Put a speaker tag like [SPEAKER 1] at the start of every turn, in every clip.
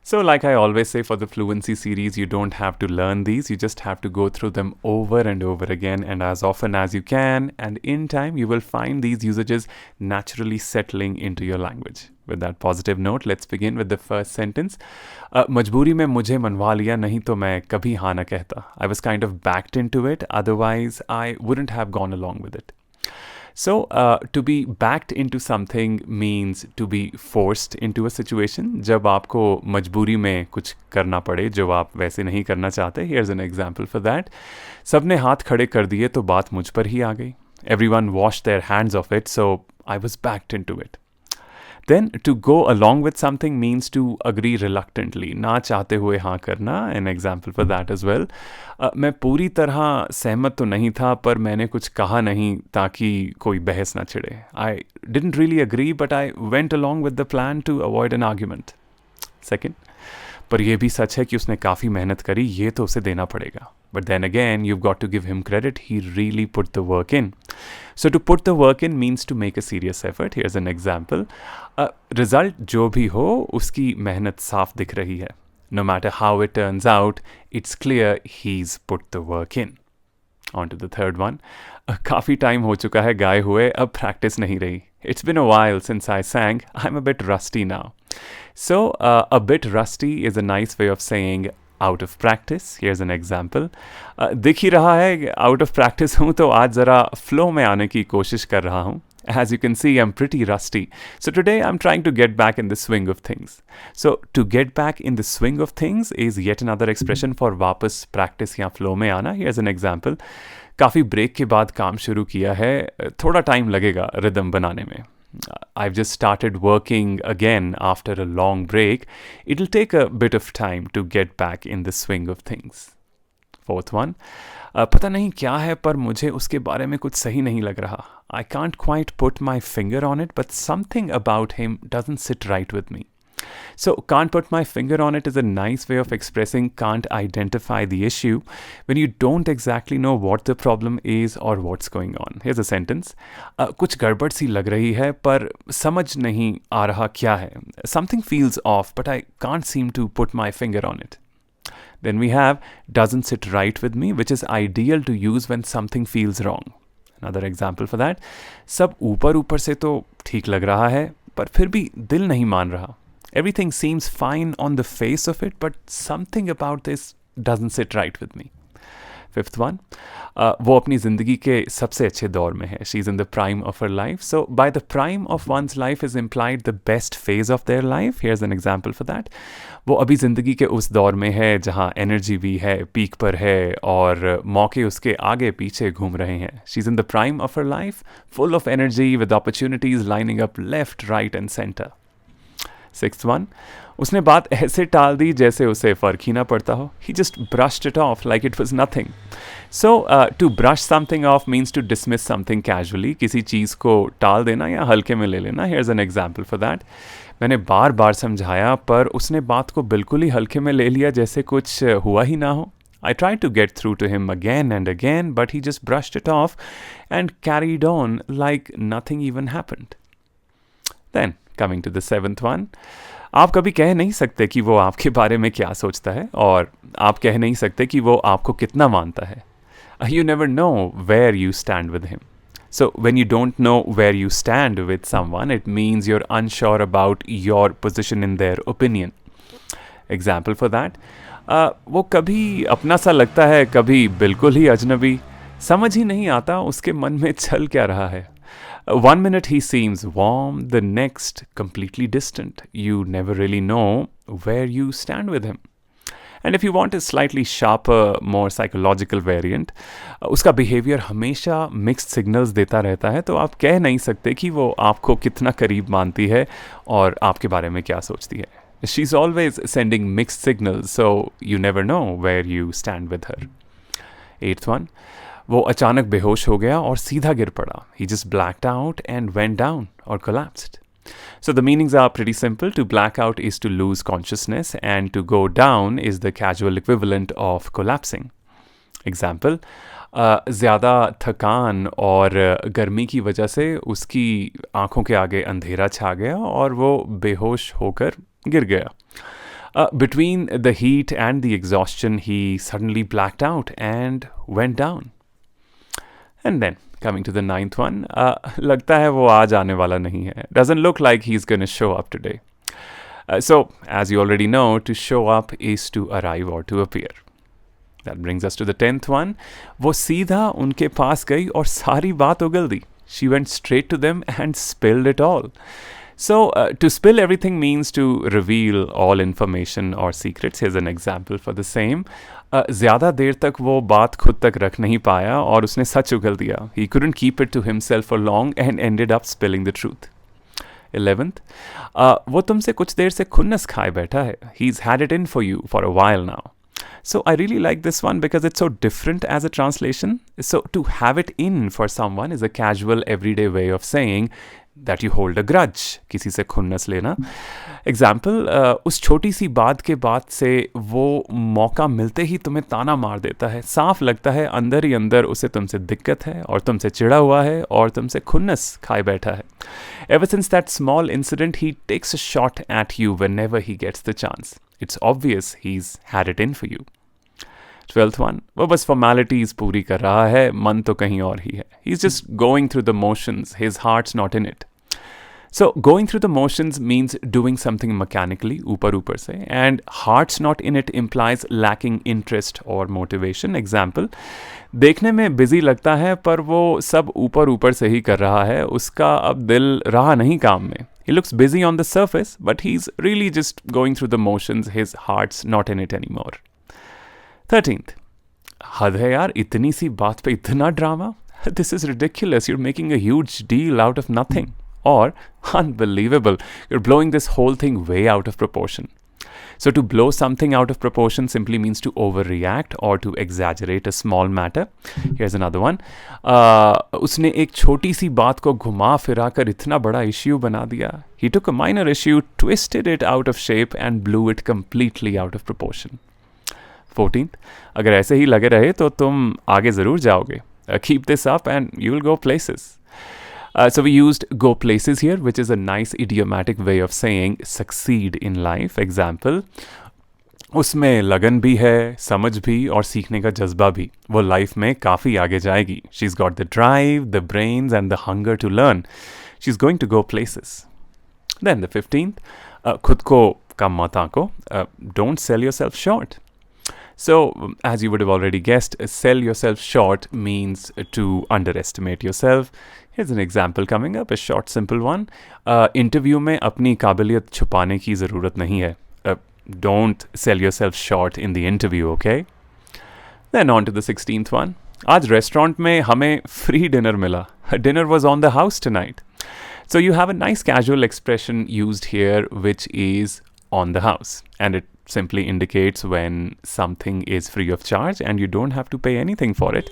[SPEAKER 1] So, like I always say for the fluency series, you don't have to learn these, you just have to go through them over and over again and as often as you can. And in time, you will find these usages naturally settling into your language. With that positive note, let's begin with the first sentence. मजबूरी में मुझे मनवा लिया नहीं तो मैं कभी हाँ ना कहता. I was kind of backed into it, otherwise I wouldn't have gone along with it. So, to be backed into something means to be forced into a situation. जब आपको मजबूरी में कुछ करना पड़े जो आप वैसे नहीं करना चाहते. Here's an example for that. सबने हाथ खड़े कर दिए तो बात मुझ पर ही आ गई. Everyone washed their hands off it, so I was backed into it. Then to go along with something means to agree reluctantly. ना चाहते हुए हाँ करना. An example for that as well. मैं पूरी तरह सहमत तो नहीं था पर मैंने कुछ कहा नहीं ताकि कोई बहस ना छिड़े. I didn't really agree but I went along with the plan to avoid an argument. Second, पर यह भी सच है कि उसने काफ़ी मेहनत करी, ये तो उसे देना पड़ेगा. But then again, you've got to give him credit. He really put the work in. So to put the work in means to make a serious effort. Here's an example. Result जो भी हो, उसकी मेहनत साफ दिख रही है. No matter how it turns out, it's clear he's put the work in. On to the third one. काफ़ी टाइम हो चुका है गाए हुए, अब प्रैक्टिस नहीं रही. It's been a while since I sang. I'm a bit rusty now. So, a bit rusty is a nice way of saying out of practice. Here's an example. दिख ही रहा है out of practice हूँ तो आज ज़रा flow में आने की कोशिश कर रहा हूँ. As you can see, I'm pretty rusty. So today I'm trying to get back in the swing of things. So to get back in the swing of things is yet another expression for वापस practice या flow में आना. Here's an example. काफ़ी break के बाद काम शुरू किया है, थोड़ा टाइम लगेगा रिदम बनाने में. I've just started working again after a long break. It'll take a bit of time to get back in the swing of things. Fourth one. पता नहीं क्या है पर मुझे उसके बारे में कुछ सही नहीं लग रहा. I can't quite put my finger on it, but something about him doesn't sit right with me. So, can't put my finger on it is a nice way of expressing can't identify the issue when you don't exactly know what the problem is or what's going on. Here's a sentence. कुछ गड़बड़ सी लग रही है पर समझ नहीं आ रहा क्या है. Something feels off but I can't seem to put my finger on it. Then we have doesn't sit right with me, which is ideal to use when something feels wrong. Another example for that. सब ऊपर ऊपर से तो ठीक लग रहा है पर फिर भी दिल नहीं मान रहा. Everything seems fine on the face of it, but something about this doesn't sit right with me. Fifth one, वो अपनी ज़िंदगी के सबसे अच्छे दौर में है. She's in the prime of her life. So by the prime of one's life is implied the best phase of their life. Here's an example for that. वो अभी ज़िंदगी के उस दौर में है जहाँ एनर्जी भी है, पीक पर है और मौके उसके आगे पीछे घूम रहे हैं. She's in the prime of her life, full of energy with opportunities lining up left, right and center. Sixth one, उसने बात ऐसे टाल दी जैसे उसे फ़र्क ही ना पड़ता हो. He just brushed it off like it was nothing. So, to brush something off means to dismiss something casually. किसी चीज़ को टाल देना या हल्के में ले लेना. Here's an example for that. मैंने बार बार समझाया पर उसने बात को बिल्कुल ही हल्के में ले लिया जैसे कुछ हुआ ही ना हो. I tried to get through to him again and again, but he just brushed it off and carried on like nothing even happened. Then, coming to the seventh one, आप कभी कह नहीं सकते कि वो आपके बारे में क्या सोचता है और आप कह नहीं सकते कि वो आपको कितना मानता है. You never know where you stand with him. So when you don't know where you stand with someone, it means you're unsure about your position in their opinion. Example for that, वो कभी अपना सा लगता है, कभी बिल्कुल ही अजनबी. समझ ही नहीं आता उसके मन में चल क्या रहा है. One minute he seems warm, the next completely distant. You never really know where you stand with him. And if you want a slightly sharper, more psychological variant, उसका behavior हमेशा mixed signals देता रहता है, तो आप कह नहीं सकते कि वो आपको कितना करीब मानती है और आपके बारे में क्या सोचती है. She's always sending mixed signals, so you never know where you stand with her. Eighth one, वो अचानक बेहोश हो गया और सीधा गिर पड़ा. He just blacked out and went down or collapsed. So the meanings are pretty simple. To black out is to lose consciousness and to go down is the casual equivalent of collapsing. Example, ज़्यादा थकान और गर्मी की वजह से उसकी आँखों के आगे अंधेरा छा गया और वो बेहोश होकर गिर गया. Between the heat and the exhaustion, he suddenly blacked out and went down. And then, coming to the ninth one, लगता है वो आज आने वाला नहीं है. Doesn't look like he's going to show up today. So, as you already know, to show up is to arrive or to appear. That brings us to the 10th one. वो सीधा उनके पास गई और सारी बात उगल दी. She went straight to them and spilled it all. So, to spill everything means to reveal all information or secrets. Here's an example for the same. ज़्यादा देर तक वो बात खुद तक रख नहीं पाया और उसने सच उगल दिया. He couldn't keep it to himself for long and ended up spilling the truth. 11th. वो तुमसे कुछ देर से खुन्नस खाए बैठा है. He's had it in for you for a while now. So I really like this one because it's so different as a translation. So to have it in for someone is a casual everyday way of saying that you hold a grudge. किसी से खुन्नस लेना. Example, उस छोटी सी बात के बाद से वो मौका मिलते ही तुम्हें ताना मार देता है. साफ लगता है अंदर ही अंदर उसे तुमसे दिक्कत है और तुमसे चिढ़ा हुआ है और तुमसे खुन्नस खाए बैठा है. Ever since that small incident, he takes a shot at you whenever he gets the chance. It's obvious he's had it in for you. 12th one, वो बस formalities पूरी कर रहा है, मन तो कहीं और ही है. He's just going through the motions, his heart's not in it. So, going through the motions means doing something mechanically, ऊपर ऊपर से, and heart's not in it implies lacking interest or motivation. Example, देखने में busy लगता है पर वो सब ऊपर ऊपर से ही कर रहा है, उसका अब दिल रहा नहीं काम में. He looks busy on the surface, but he's really just going through the motions, his heart's not in it anymore. 13th, हद है यार, इतनी सी बात पे इतना drama. This is ridiculous, you're making a huge deal out of nothing. Or, unbelievable, you're blowing this whole thing way out of proportion. So to blow something out of proportion simply means to overreact or to exaggerate a small matter. Here's another one. उसने एक छोटी सी बात को घुमा फिरा कर इतना बड़ा issue बना दिया. He took a minor issue, twisted it out of shape and blew it completely out of proportion. 14th, अगर ऐसे ही लगे रहे तो तुम आगे ज़रूर जाओगे. Keep this up and you will go places. So we used go places here, which is a nice idiomatic way of saying succeed in life. Example, उसमें लगन भी है, समझ भी और सीखने का जज्बा भी. वो लाइफ में काफ़ी आगे जाएगी. She's got the drive, the brains and the hunger to learn. She's going to go places. Then the 15th, खुद को कम मत आंको. Don't sell yourself short. So, as you would have already guessed, sell yourself short means to underestimate yourself. Here's an example coming up, a short, simple one. Interview में अपनी काबिलियत छुपाने की ज़रूरत नहीं है. Don't sell yourself short in the interview, okay? Then on to the 16th one. आज restaurant में हमें free dinner मिला. Dinner was on the house tonight. So you have a nice casual expression used here, which is on the house. And it simply indicates when something is free of charge and you don't have to pay anything for it.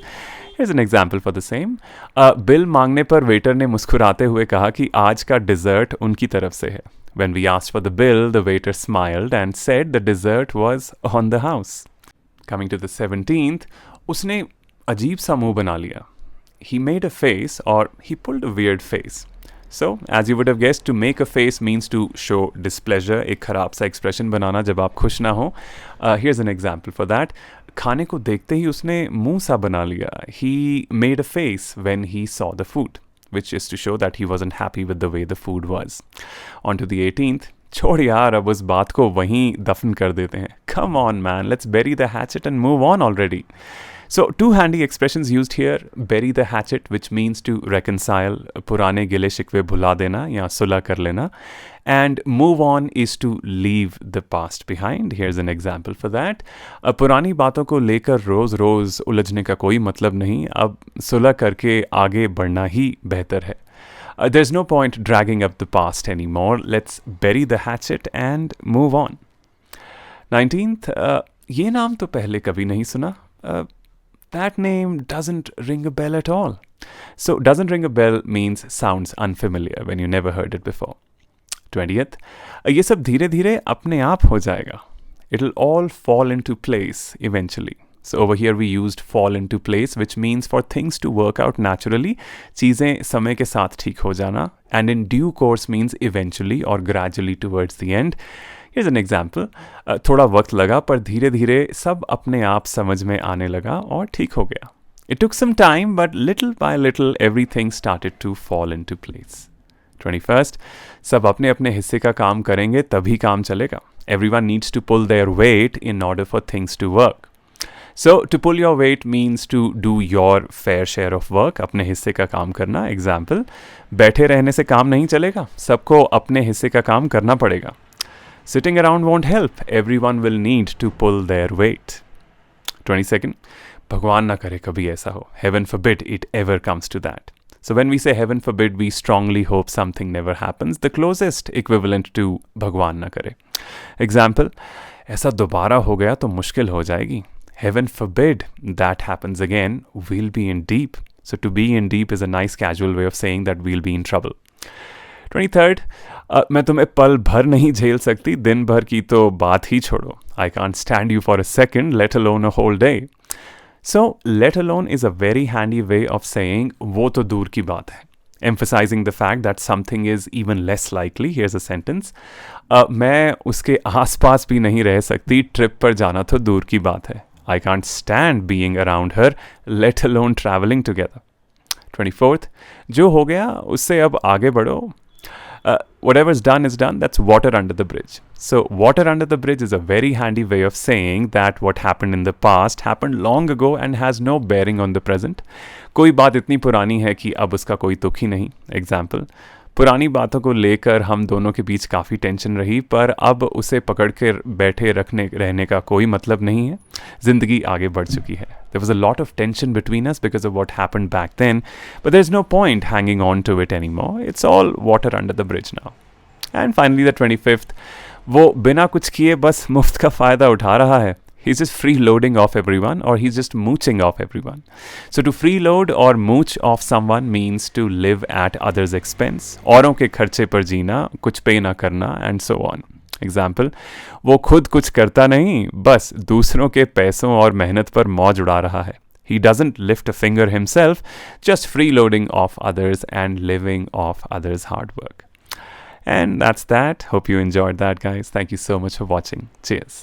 [SPEAKER 1] Here's an example for the same. Bill मांगने पर waiter ने मुस्कुराते हुए कहा कि आज का dessert उनकी तरफ से है. When we asked for the bill, the waiter smiled and said the dessert was on the house. Coming to the 17th, उसने अजीब सा मुंह बना लिया. He made a face or he pulled a weird face. So, as you would have guessed, to make a face means to show displeasure, एक खराब सा expression बनाना जब आप खुश ना हो. Here's an example for that. खाने को देखते ही उसने मुंह सा बना लिया. He made a face when he saw the food, which is to show that he wasn't happy with the way the food was. On to the 18th. छोड़ यार, अब उस बात को वहीं दफन कर देते हैं. Come on man, let's bury the hatchet and move on already. So, two handy expressions used here. Bury the hatchet, which means to reconcile, पुराने गिले शिकवे भुला देना या सुलह कर लेना. And move on is to leave the past behind. Here's an example for that. पुरानी बातों को लेकर रोज़ रोज़ उलझने का कोई मतलब नहीं. अब सुलह करके आगे बढ़ना ही बेहतर है. There's no point dragging up the past anymore. Let's bury the hatchet and move on. 19th, ये नाम तो पहले कभी नहीं सुना. That name doesn't ring a bell at all. So, doesn't ring a bell means sounds unfamiliar when you never heard it before. 20th, ये सब धीरे धीरे अपने आप हो जाएगा. It'll all fall into place eventually. So, over here we used fall into place, which means for things to work out naturally, चीज़ें समय के साथ ठीक हो जाना. And in due course means eventually or gradually towards the end. Here's an example. थोड़ा वक्त लगा पर धीरे धीरे सब अपने आप समझ में आने लगा और ठीक हो गया. It took some time, but little by little everything started to fall into place. 21st, सब अपने अपने हिस्से का काम करेंगे तभी काम चलेगा. Everyone needs to pull their weight in order for things to work. So, to pull your weight means to do your fair share of work. अपने हिस्से का काम करना. Example, बैठे रहने से काम नहीं चलेगा. सबको अपने हिस्से का काम करना पड़ेगा. Sitting around won't help. Everyone will need to pull their weight. 22nd, भगवान ना करे कभी ऐसा हो. Heaven forbid it ever comes to that. So when we say heaven forbid, we strongly hope something never happens. The closest equivalent to भगवान ना करे. Example, ऐसा दोबारा हो गया तो मुश्किल हो जाएगी. Heaven forbid that happens again, we'll be in deep. So to be in deep is a nice casual way of saying that we'll be in trouble. 23rd, मैं तुम्हें पल भर नहीं झेल सकती, दिन भर की तो बात ही छोड़ो. I can't stand you for a second, let alone a whole day. So, let alone is a very handy way of saying वो तो दूर की बात है. Emphasizing the fact that something is even less likely. Here's a sentence. मैं उसके आसपास भी नहीं रह सकती, ट्रिप पर जाना तो दूर की बात है. I can't stand being around her, let alone traveling together. 24th, जो हो गया उससे अब आगे बढ़ो. Whatever's done is done. That's water under the bridge. So water under the bridge is a very handy way of saying that what happened in the past happened long ago and has no bearing on the present. कोई बात इतनी पुरानी है कि अब उसका कोई तुक ही नहीं. Example, पुरानी बातों को लेकर हम दोनों के बीच काफ़ी टेंशन रही, पर अब उसे पकड़ के बैठे रहने का कोई मतलब नहीं है. ज़िंदगी आगे बढ़ चुकी है. There was a lot of tension between us because of what happened back then, but there's no point hanging on to it anymore. It's all water under the bridge now. And finally the 25th, वो बिना कुछ किए बस मुफ्त का फ़ायदा उठा रहा है. He's just freeloading off everyone, or he's just mooching off everyone. So to freeload or mooch off someone means to live at others' expense. औरों के खर्चे पर जीना, कुछ पे ना करना, and so on. Example, वो खुद कुछ करता नहीं, बस दूसरों के पैसों और मेहनत पर मौज उड़ा रहा है. He doesn't lift a finger himself, just freeloading off others and living off others' hard work. And that's that. Hope you enjoyed that, guys. Thank you so much for watching. Cheers.